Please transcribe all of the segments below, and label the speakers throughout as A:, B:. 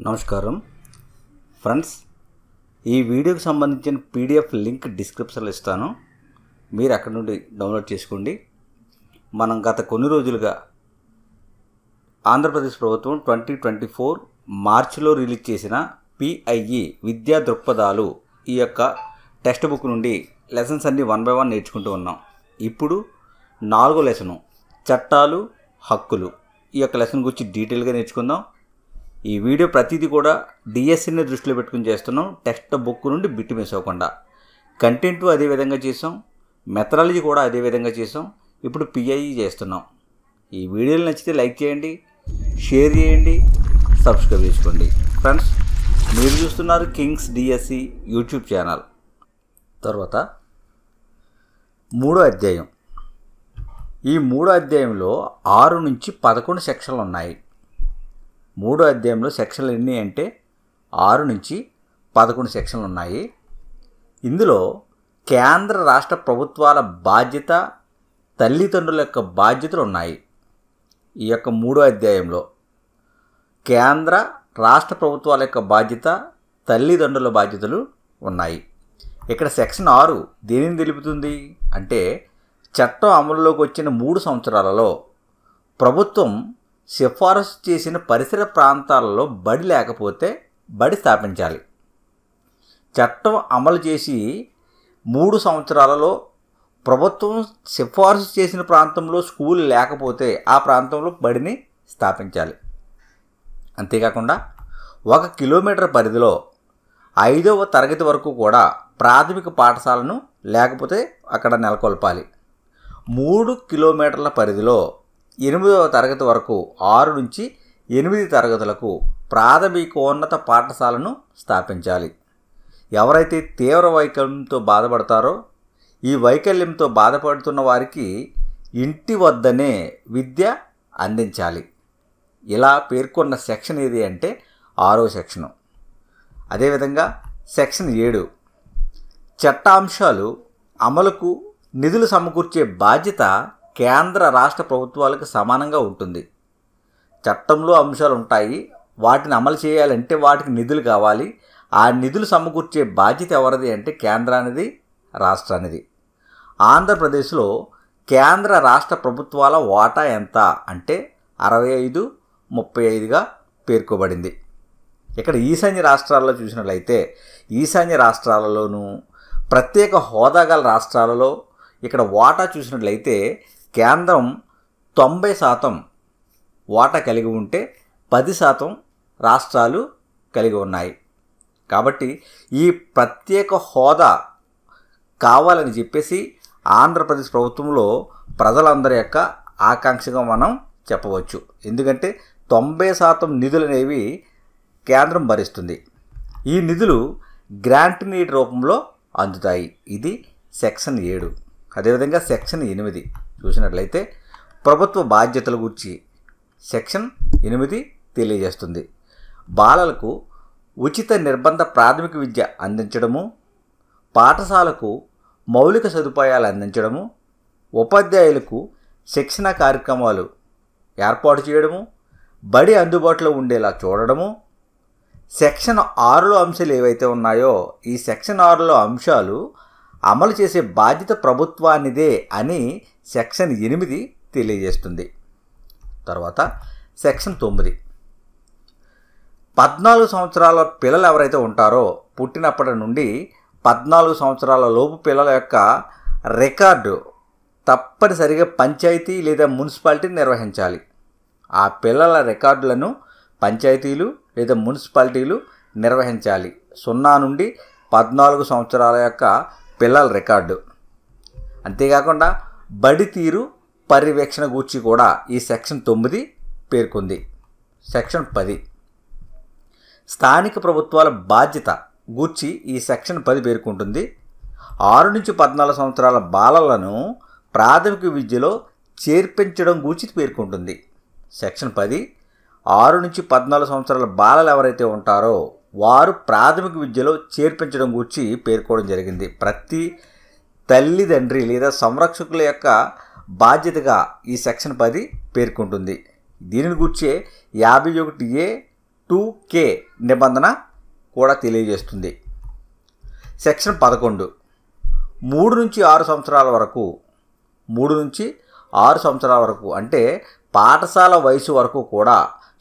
A: నమస్కారం ఫ్రెండ్స్, ఈ వీడియోకి సంబంధించిన పీడిఎఫ్ లింక్ డిస్క్రిప్షన్లో ఇస్తాను. మీరు అక్కడ నుండి డౌన్లోడ్ చేసుకోండి. మనం గత కొన్ని రోజులుగా ఆంధ్రప్రదేశ్ ప్రభుత్వం 2024 మార్చిలో రిలీజ్ చేసిన PIE విద్యా దృక్పథాలు ఈ యొక్క టెక్స్ట్ బుక్ నుండి లెసన్స్ అన్ని 1 by 1 నేర్చుకుంటూ ఉన్నాం. ఇప్పుడు 4వ లెసను చట్టాలు హక్కులు ఈ యొక్క లెసన్ గురించి డీటెయిల్గా నేర్చుకుందాం. ఈ వీడియో ప్రతిదీ కూడా డిఎస్సిని దృష్టిలో పెట్టుకుని చేస్తున్నాం. టెక్స్ట్ బుక్ నుండి బిట్ మిస్ అవ్వకుండా కంటెంట్ అదే విధంగా చేసాం, మెథడాలజీ కూడా అదే విధంగా చేసాం. ఇప్పుడు PIE చేస్తున్నాం. ఈ వీడియోలు నచ్చితే లైక్ చేయండి, షేర్ చేయండి, సబ్స్క్రైబ్ చేసుకోండి. ఫ్రెండ్స్, మీరు చూస్తున్నారు కింగ్స్ డిఎస్సి యూట్యూబ్ ఛానల్. తర్వాత 3వ అధ్యాయం. ఈ 3వ అధ్యాయంలో 6 నుంచి 11 సెక్షన్లు ఉన్నాయి. 3వ అధ్యాయంలో సెక్షన్లు ఎన్ని అంటే 6 నుంచి 11 సెక్షన్లు ఉన్నాయి. ఇందులో కేంద్ర రాష్ట్ర ప్రభుత్వాల బాధ్యత, తల్లిదండ్రుల యొక్క బాధ్యతలు ఉన్నాయి. ఈ యొక్క 3వ అధ్యాయంలో కేంద్ర రాష్ట్ర ప్రభుత్వాల యొక్క బాధ్యత, తల్లిదండ్రుల బాధ్యతలు ఉన్నాయి. ఇక్కడ సెక్షన్ 6 దేనిని తెలుపుతుంది అంటే, చట్టం అమలులోకి వచ్చిన 3 సంవత్సరాలలో ప్రభుత్వం సిఫారసు చేసిన పరిసర ప్రాంతాలలో బడి లేకపోతే బడి స్థాపించాలి. చట్టం అమలు చేసి 3 సంవత్సరాలలో ప్రభుత్వం సిఫారసు చేసిన ప్రాంతంలో స్కూల్ లేకపోతే ఆ ప్రాంతంలో బడిని స్థాపించాలి. అంతేకాకుండా 1 కిలోమీటర్ పరిధిలో 5వ తరగతి వరకు కూడా ప్రాథమిక పాఠశాలను లేకపోతే అక్కడ నెలకొల్పాలి. 3 కిలోమీటర్ల పరిధిలో 8వ తరగతి వరకు 6 నుంచి 8 తరగతులకు ప్రాథమికోన్నత పాఠశాలను స్థాపించాలి. ఎవరైతే తీవ్ర వైకల్యంతో బాధపడతారో, ఈ వైకల్యంతో బాధపడుతున్న వారికి ఇంటి వద్దనే విద్య అందించాలి. ఇలా పేర్కొన్న సెక్షన్ ఏది అంటే 6వ సెక్షను. అదేవిధంగా సెక్షన్ 7 చట్టాంశాలు అమలుకు నిధులు సమకూర్చే బాధ్యత కేంద్ర రాష్ట్ర ప్రభుత్వాలకు సమానంగా ఉంటుంది. చట్టంలో అంశాలు ఉంటాయి, వాటిని అమలు చేయాలంటే వాటికి నిధులు కావాలి. ఆ నిధులు సమకూర్చే బాధ్యత ఎవరిది అంటే కేంద్రానిది, రాష్ట్రానిది. ఆంధ్రప్రదేశ్లో కేంద్ర రాష్ట్ర ప్రభుత్వాల వాటా ఎంత అంటే 65-35గా పేర్కొబడింది. ఇక్కడ ఈశాన్య రాష్ట్రాల్లో చూసినట్లయితే ఈశాన్య రాష్ట్రాలలోనూ ప్రత్యేక హోదా గల రాష్ట్రాలలో ఇక్కడ వాటా చూసినట్లయితే కేంద్రం 90% వాటా కలిగి ఉంటే 10% రాష్ట్రాలు కలిగి ఉన్నాయి. కాబట్టి ఈ ప్రత్యేక హోదా కావాలని చెప్పేసి ఆంధ్రప్రదేశ్ ప్రభుత్వంలో ప్రజలందరి యొక్క ఆకాంక్షగా మనం చెప్పవచ్చు. ఎందుకంటే 90% నిధులు అనేవి కేంద్రం భరిస్తుంది. ఈ నిధులు గ్రాంట్ నీడ్ రూపంలో అందుతాయి. ఇది సెక్షన్ 7. అదేవిధంగా సెక్షన్ 8 చూసినట్లయితే ప్రభుత్వ బాధ్యతల గురించి సెక్షన్ 8 తెలియజేస్తుంది. బాలలకు ఉచిత నిర్బంధ ప్రాథమిక విద్య అందించడము, పాఠశాలకు మౌలిక సదుపాయాలు అందించడము, ఉపాధ్యాయులకు శిక్షణ కార్యక్రమాలు ఏర్పాటు చేయడము, బడి అందుబాటులో ఉండేలా చూడడము. సెక్షన్ 6లో అంశాలు ఏవైతే ఉన్నాయో ఈ సెక్షన్ 6లో అంశాలు అమలు చేసే బాధ్యత ప్రభుత్వానిదే అని సెక్షన్ 8 తెలియజేస్తుంది. తర్వాత సెక్షన్ 9 14 సంవత్సరాల పిల్లలు ఎవరైతే ఉంటారో పుట్టినప్పటి నుండి 14 సంవత్సరాల లోపు పిల్లల యొక్క రికార్డు తప్పనిసరిగా పంచాయతీ లేదా మున్సిపాలిటీ నిర్వహించాలి. ఆ పిల్లల రికార్డులను పంచాయతీలు లేదా మున్సిపాలిటీలు నిర్వహించాలి. 0 నుండి 14 సంవత్సరాల యొక్క పిల్లల రికార్డు. అంతేకాకుండా బడి తీరు పర్యవేక్షణ గూర్చి కూడా ఈ సెక్షన్ 9 పేర్కొంది. సెక్షన్ 10 స్థానిక ప్రభుత్వాల బాధ్యత గూర్చి ఈ సెక్షన్ 10 పేర్కొంటుంది. 6 నుంచి 14 సంవత్సరాల బాలలను ప్రాథమిక విద్యలో చేర్పించడం గూర్చి పేర్కొంటుంది. సెక్షన్ 10 6 నుంచి 14 సంవత్సరాల బాలలు ఎవరైతే ఉంటారో వారు ప్రాథమిక విద్యలో చేర్పించడం గురించి పేర్కోవడం జరిగింది. ప్రతి తల్లిదండ్రి లేదా సంరక్షకుల యొక్క బాధ్యతగా ఈ సెక్షన్ 10 పేర్కొంటుంది. దీనిని గుర్చే 51A 2K నిబంధన కూడా తెలియజేస్తుంది. సెక్షన్ 11 3 నుంచి 6 సంవత్సరాల వరకు 3 నుంచి 6 సంవత్సరాల వరకు అంటే పాఠశాల వయసు వరకు కూడా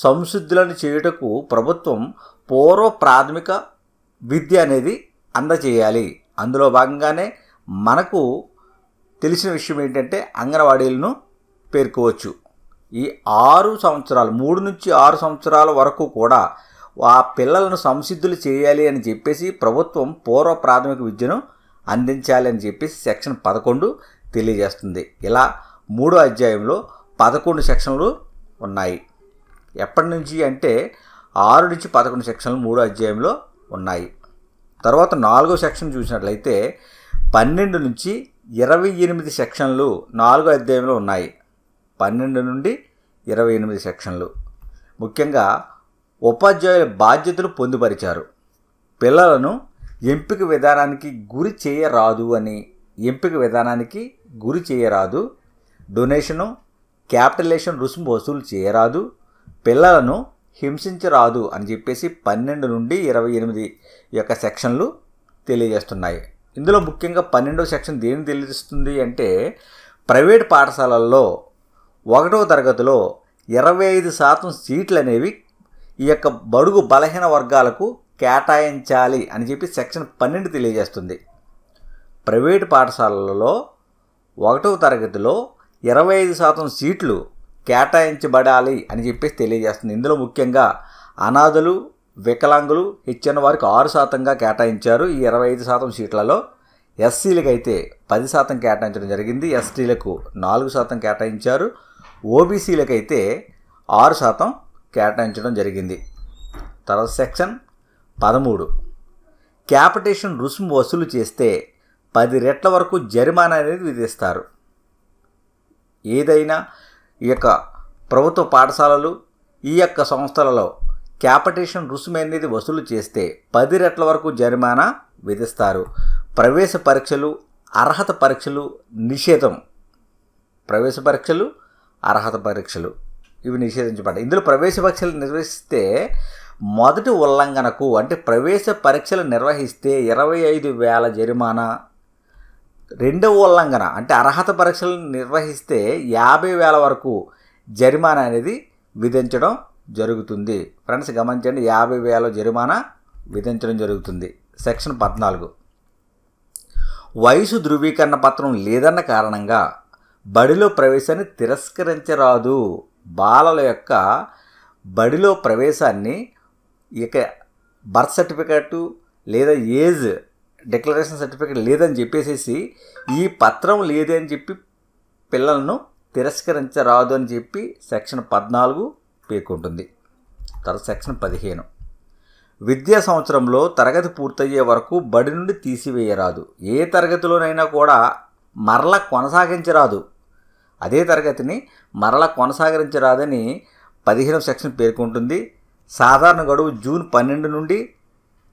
A: సంసిద్ధులను చేయుటకు ప్రభుత్వం పూర్వ ప్రాథమిక విద్య అనేది అందజేయాలి. అందులో భాగంగానే మనకు తెలిసిన విషయం ఏంటంటే అంగన్వాడీలను పేర్కోవచ్చు. ఈ 6 సంవత్సరాలు 3 నుంచి 6 సంవత్సరాల వరకు కూడా ఆ పిల్లలను సంసిద్ధులు చేయాలి అని చెప్పేసి ప్రభుత్వం పూర్వ ప్రాథమిక విద్యను అందించాలి అని చెప్పేసి సెక్షన్ 11 తెలియజేస్తుంది. ఇలా 3వ అధ్యాయంలో 11 సెక్షన్లు ఉన్నాయి. ఎప్పటి నుంచి అంటే 6 నుంచి 11 సెక్షన్లు 3వ అధ్యాయంలో ఉన్నాయి. తర్వాత 4వ సెక్షన్ చూసినట్లయితే 12 నుంచి 28 సెక్షన్లు 4వ అధ్యాయంలో ఉన్నాయి. 12 నుండి 28 సెక్షన్లు. ముఖ్యంగా ఉపాధ్యాయుల బాధ్యతలు పొందుపరిచారు. పిల్లలను ఎంపిక విధానానికి గురి చేయరాదు, డొనేషను క్యాపిటలేషన్ రుసుము వసూలు చేయరాదు, పిల్లలను హింసించరాదు అని చెప్పేసి 12 నుండి 28 యొక్క సెక్షన్లు తెలియజేస్తున్నాయి. ఇందులో ముఖ్యంగా 12వ సెక్షన్ దేని తెలియజేస్తుంది అంటే ప్రైవేట్ పాఠశాలల్లో 1వ తరగతిలో 25% సీట్లు అనేవి ఈ యొక్క బడుగు బలహీన వర్గాలకు కేటాయించాలి అని చెప్పి సెక్షన్ 12 తెలియజేస్తుంది. ప్రైవేటు పాఠశాలలలో 1వ తరగతిలో 25% సీట్లు కేటాయించబడాలి అని చెప్పేసి తెలియజేస్తుంది. ఇందులో ముఖ్యంగా అనాథలు, వికలాంగులు, హెచ్చిన వారికి 6% కేటాయించారు. ఈ 25% సీట్లలో ఎస్సీలకు అయితే 10% కేటాయించడం జరిగింది, ఎస్టీలకు 4% కేటాయించారు, ఓబీసీలకు అయితే 6% కేటాయించడం జరిగింది. తర్వాత సెక్షన్ 13 క్యాపిటేషన్ రుసుము వసూలు చేస్తే 10 రెట్ల వరకు జరిమానా అనేది విధిస్తారు. ఏదైనా ఈ యొక్క ప్రభుత్వ పాఠశాలలు ఈ యొక్క సంస్థలలో క్యాపిటేషన్ రుసుము అనేది వసూలు చేస్తే 10 రెట్ల వరకు జరిమానా విధిస్తారు. ప్రవేశ పరీక్షలు, అర్హత పరీక్షలు నిషేధం. ప్రవేశ పరీక్షలు, అర్హత పరీక్షలు ఇవి నిషేధించబడ్డాయి. ఇందులో ప్రవేశ పరీక్షలు నిర్వహిస్తే మొదటి ఉల్లంఘనకు అంటే ప్రవేశ పరీక్షలు నిర్వహిస్తే 25,000 జరిమానా, రెండవ ఉల్లంఘన అంటే అర్హత పరీక్షలు నిర్వహిస్తే 50,000 వరకు జరిమానా అనేది విధించడం జరుగుతుంది. ఫ్రెండ్స్ గమనించండి, 50,000 జరిమానా విధించడం జరుగుతుంది. సెక్షన్ 14 వయసు ధృవీకరణ పత్రం లేదన్న కారణంగా బడిలో ప్రవేశాన్ని తిరస్కరించరాదు. బాలల యొక్క బడిలో ప్రవేశాన్ని ఇక బర్త్ సర్టిఫికేటు లేదా ఏజ్ డిక్లరేషన్ సర్టిఫికేట్ లేదని చెప్పేసి ఈ పత్రం లేదని చెప్పి పిల్లలను తిరస్కరించరాదు అని చెప్పి సెక్షన్ 14 పేర్కొంటుంది. తర్వాత సెక్షన్ 15 విద్యా సంవత్సరంలో తరగతి పూర్తయ్యే వరకు బడి నుండి తీసివేయరాదు. ఏ తరగతిలోనైనా కూడా మరలా కొనసాగించరాదు. అదే తరగతిని మరలా కొనసాగించరాదని 15వ సెక్షన్ పేర్కొంటుంది. సాధారణ గడువు జూన్ 12 నుండి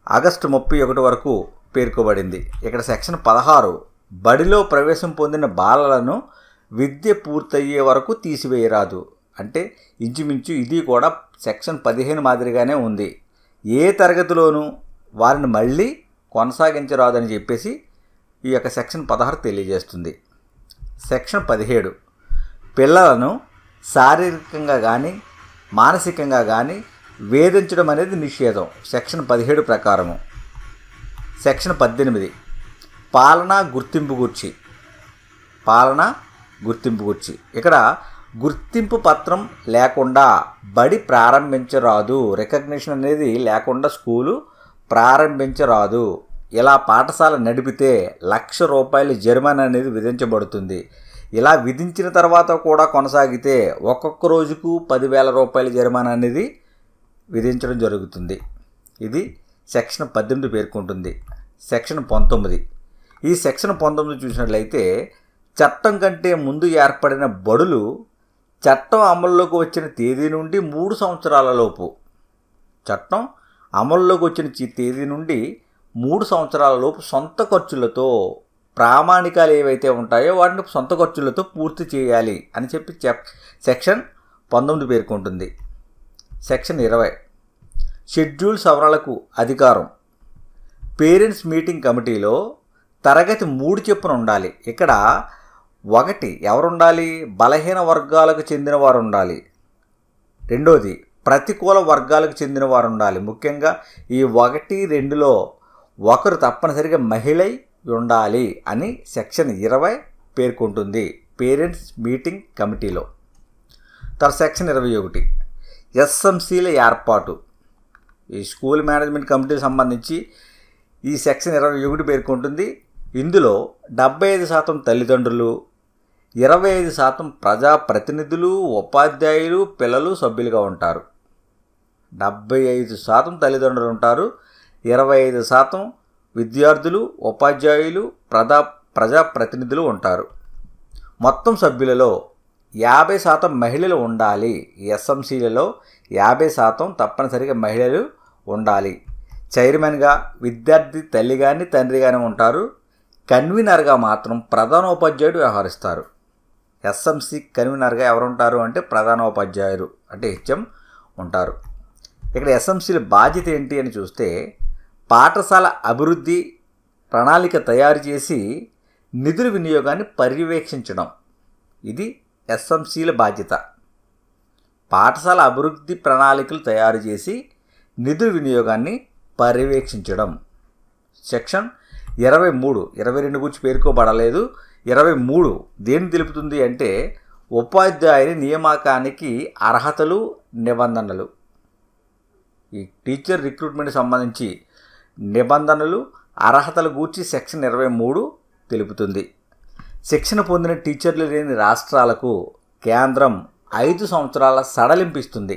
A: ఆగస్టు 31 వరకు పేర్కొబడింది. ఇక్కడ సెక్షన్ 16 బడిలో ప్రవేశం పొందిన బాలలను విద్య పూర్తయ్యే వరకు తీసివేయరాదు. అంటే ఇంచుమించు ఇది కూడా సెక్షన్ 15 మాదిరిగానే ఉంది. ఏ తరగతిలోనూ వారిని మళ్ళీ కొనసాగించరాదని చెప్పేసి ఈ యొక్క సెక్షన్ 16 తెలియజేస్తుంది. సెక్షన్ 17 పిల్లలను శారీరకంగా కానీ మానసికంగా కానీ వేధించడం అనేది నిషేధం. సెక్షన్ 17 ప్రకారము. సెక్షన్ 18 పాలనా గుర్తింపు గూర్చి ఇక్కడ గుర్తింపు పత్రం లేకుండా బడి ప్రారంభించరాదు. రికగ్నిషన్ అనేది లేకుండా స్కూలు ప్రారంభించరాదు. ఇలా పాఠశాల నడిపితే ₹1,00,000 జరిమానా అనేది విధించబడుతుంది. ఇలా విధించిన తర్వాత కూడా కొనసాగితే ఒక్కొక్క రోజుకు ₹10,000 జరిమానా అనేది విధించడం జరుగుతుంది. ఇది సెక్షన్ 18 పేర్కొంటుంది. సెక్షన్ 19 ఈ సెక్షన్ 19 చూసినట్లయితే చట్టం కంటే ముందు ఏర్పడిన బడులు చట్టం అమల్లోకి వచ్చిన తేదీ నుండి 3 సంవత్సరాల లోపు చట్టం అమల్లోకి వచ్చిన తేదీ నుండి 3 సంవత్సరాల లోపు సొంత ఖర్చులతో ప్రామాణికాలు ఏవైతే ఉంటాయో వాటిని సొంత ఖర్చులతో పూర్తి చేయాలి అని చెప్పి సెక్షన్ 19 పేర్కొంటుంది. సెక్షన్ 20 షెడ్యూల్ సవరణలకు అధికారం. పేరెంట్స్ మీటింగ్ కమిటీలో తరగతి 3 చొప్పున ఉండాలి. ఇక్కడ 1 ఎవరుండాలి? బలహీన వర్గాలకు చెందిన వారు ఉండాలి. రెండోది ప్రతికూల వర్గాలకు చెందిన వారు ఉండాలి. ముఖ్యంగా ఈ 1, 2లో ఒకరు తప్పనిసరిగా మహిళై ఉండాలి అని సెక్షన్ 20 పేర్కొంటుంది పేరెంట్స్ మీటింగ్ కమిటీలో. తర్వాత సెక్షన్ 21 ఎస్ఎంసీల ఏర్పాటు. ఈ స్కూల్ మేనేజ్మెంట్ కమిటీకి సంబంధించి ఈ సెక్షన్ 21 పేర్కొంటుంది. ఇందులో 75% తల్లిదండ్రులు, 25% ప్రజాప్రతినిధులు, ఉపాధ్యాయులు, పిల్లలు సభ్యులుగా ఉంటారు. 75% తల్లిదండ్రులు ఉంటారు, 25% విద్యార్థులు, ఉపాధ్యాయులు, ప్రజాప్రతినిధులు ఉంటారు. మొత్తం సభ్యులలో 50% మహిళలు ఉండాలి. ఎస్ఎంసీలలో 50% తప్పనిసరిగా మహిళలు ఉండాలి. చైర్మన్గా విద్యార్థి తల్లి కానీ తండ్రి కానీ ఉంటారు. కన్వీనర్గా మాత్రం ప్రధానోపాధ్యాయుడు వ్యవహరిస్తారు. ఎస్ఎంసీ కన్వీనర్గా ఎవరు ఉంటారు అంటే ప్రధానోపాధ్యాయులు అంటే హెచ్ఎం ఉంటారు. ఇక్కడ ఎస్ఎంసీల బాధ్యత ఏంటి అని చూస్తే పాఠశాల అభివృద్ధి ప్రణాళిక తయారు చేసి నిధుల వినియోగాన్ని పర్యవేక్షించడం. ఇది ఎస్ఎంసీల బాధ్యత. పాఠశాల అభివృద్ధి ప్రణాళికలు తయారు చేసి నిధుల వినియోగాన్ని పర్యవేక్షించడం. సెక్షన్ 23 22 గురించి పేర్కోబడలేదు. 23 దేన్ని తెలుపుతుంది అంటే ఉపాధ్యాయుని నియామకానికి అర్హతలు, నిబంధనలు. ఈ టీచర్ రిక్రూట్మెంట్కి సంబంధించి నిబంధనలు, అర్హతల గూర్చి సెక్షన్ 23 తెలుపుతుంది. శిక్షణ పొందిన టీచర్లు లేని రాష్ట్రాలకు కేంద్రం 5 సంవత్సరాల సడలింపిస్తుంది.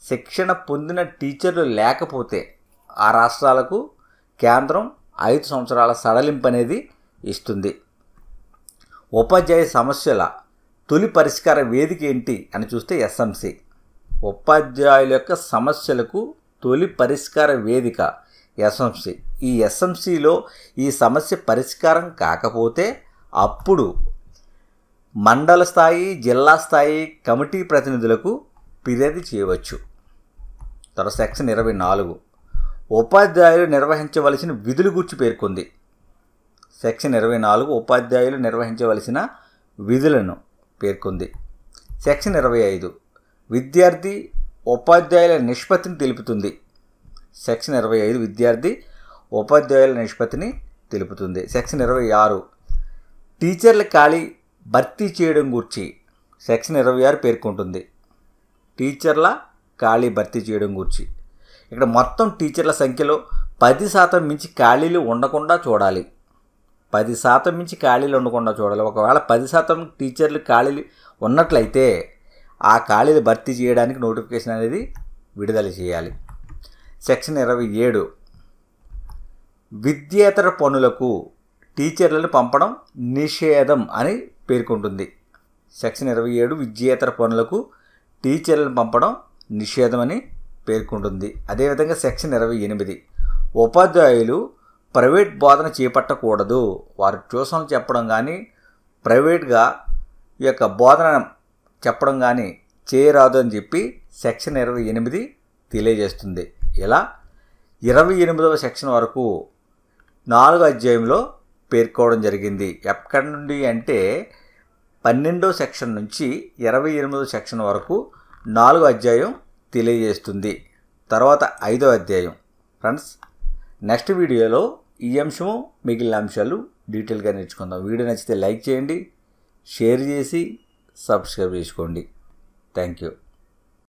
A: శిక్షణ పొందిన టీచర్లు లేకపోతే ఆ రాష్ట్రాలకు కేంద్రం 5 సంవత్సరాల సడలింపు అనేది ఇస్తుంది. ఉపాధ్యాయ సమస్యల తొలి పరిష్కార వేదిక ఏంటి అని చూస్తే ఎస్ఎంసీ. ఉపాధ్యాయుల యొక్క సమస్యలకు తొలి పరిష్కార వేదిక ఎస్ఎంసీ. ఈ ఎస్ఎంసీలో ఈ సమస్య పరిష్కారం కాకపోతే అప్పుడు మండల స్థాయి, జిల్లా స్థాయి కమిటీ ప్రతినిధులకు ఫిర్యాదు చేయవచ్చు. తర్వాత సెక్షన్ 24 ఉపాధ్యాయులు నిర్వహించవలసిన విధుల గురించి పేర్కొంది. సెక్షన్ 24 ఉపాధ్యాయులు నిర్వహించవలసిన విధులను పేర్కొంది. సెక్షన్ 25 విద్యార్థి ఉపాధ్యాయుల నిష్పత్తిని తెలుపుతుంది. సెక్షన్ 25 విద్యార్థి ఉపాధ్యాయుల నిష్పత్తిని తెలుపుతుంది. సెక్షన్ 26 టీచర్ల ఖాళీ భర్తీ చేయడం గురించి సెక్షన్ 26 పేర్కొంటుంది. టీచర్ల ఖాళీ భర్తీ చేయడం గురించి ఇక్కడ మొత్తం టీచర్ల సంఖ్యలో 10% మించి ఖాళీలు ఉండకుండా చూడాలి. 10% మించి ఖాళీలు ఉండకుండా చూడాలి. ఒకవేళ 10% టీచర్లు ఖాళీలు ఉన్నట్లయితే ఆ ఖాళీలు భర్తీ చేయడానికి నోటిఫికేషన్ అనేది విడుదల చేయాలి. సెక్షన్ 27 విద్యేతర పనులకు టీచర్లను పంపడం నిషేధం అని పేర్కొంటుంది. సెక్షన్ 27 విద్యేతర పనులకు టీచర్లను పంపడం నిషేధం అని పేర్కొంటుంది. అదేవిధంగా సెక్షన్ 28 ఉపాధ్యాయులు ప్రైవేట్ బోధన చేపట్టకూడదు. వారు ట్యూషన్లు చెప్పడం కానీ ప్రైవేట్గా ఈ యొక్క బోధన చెప్పడం కానీ చేయరాదు అని చెప్పి సెక్షన్ 28 తెలియజేస్తుంది. ఇలా 28వ సెక్షన్ వరకు 4వ అధ్యాయంలో పేర్కోవడం జరిగింది. ఎక్కడి నుండి అంటే 12వ సెక్షన్ నుంచి 28వ సెక్షన్ వరకు 4వ అధ్యాయం తెలియజేస్తుంది. తర్వాత 5వ అధ్యాయం. ఫ్రెండ్స్ నెక్స్ట్ వీడియోలో ఈ అంశము మిగిలిన అంశాలు డీటెయిల్గా నేర్చుకుందాం. వీడియో నచ్చితే లైక్ చేయండి, షేర్ చేసి సబ్స్క్రైబ్ చేసుకోండి. Thank you.